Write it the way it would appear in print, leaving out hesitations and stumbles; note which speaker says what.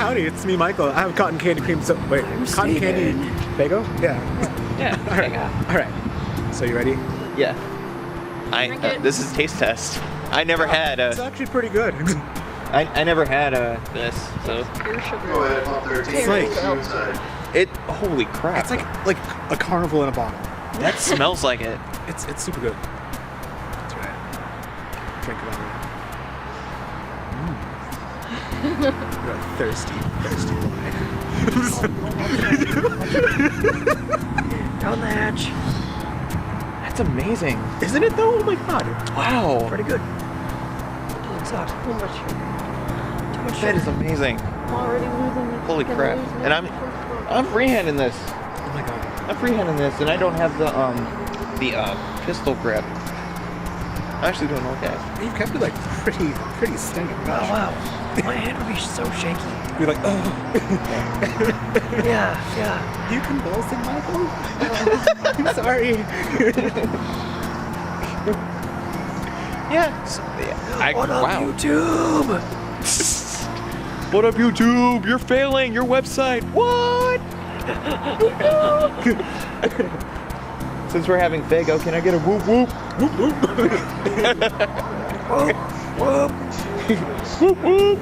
Speaker 1: howdy, it's me, Michael. I have cotton candy cream soda. Wait, cotton candy faygo? Yeah.
Speaker 2: Yeah.
Speaker 1: All right. So you ready?
Speaker 2: Yeah. This is taste test. I never had
Speaker 1: It's actually pretty good.
Speaker 2: I never had this, so.
Speaker 3: Pure sugar.
Speaker 4: Go ahead, pop 13.
Speaker 1: It's like-
Speaker 2: It. Holy crap!
Speaker 1: It's like a carnival in a bottle.
Speaker 2: that smells like it.
Speaker 1: It's super good. That's right. Drink it over. You're a thirsty boy.
Speaker 3: Down the hatch.
Speaker 2: That's amazing.
Speaker 1: Isn't it though? Oh my god.
Speaker 2: Wow.
Speaker 3: Pretty good. It sucks. Too much sugar. Too much
Speaker 2: That
Speaker 3: sugar.
Speaker 2: is amazing.
Speaker 3: I'm already losing it.
Speaker 2: Holy
Speaker 3: Gonna
Speaker 2: crap!
Speaker 3: lose
Speaker 2: And I'm freehanding this.
Speaker 1: Oh my god.
Speaker 2: I'm freehanding this, and I don't have the pistol grip. I'm actually doing okay.
Speaker 1: You've kept it like pretty steady.
Speaker 3: Oh wow. My hand would be so shaky.
Speaker 1: You're like, oh.
Speaker 3: Yeah.
Speaker 1: You convulsing, Michael? I'm sorry.
Speaker 2: Yeah.
Speaker 3: What up,
Speaker 2: wow.
Speaker 3: YouTube?
Speaker 2: What up, YouTube? You're failing. Your website. What? Since we're having faygo, can I get a whoop whoop?
Speaker 1: Whoop, whoop.
Speaker 3: Whoop.
Speaker 2: Whoop whoop.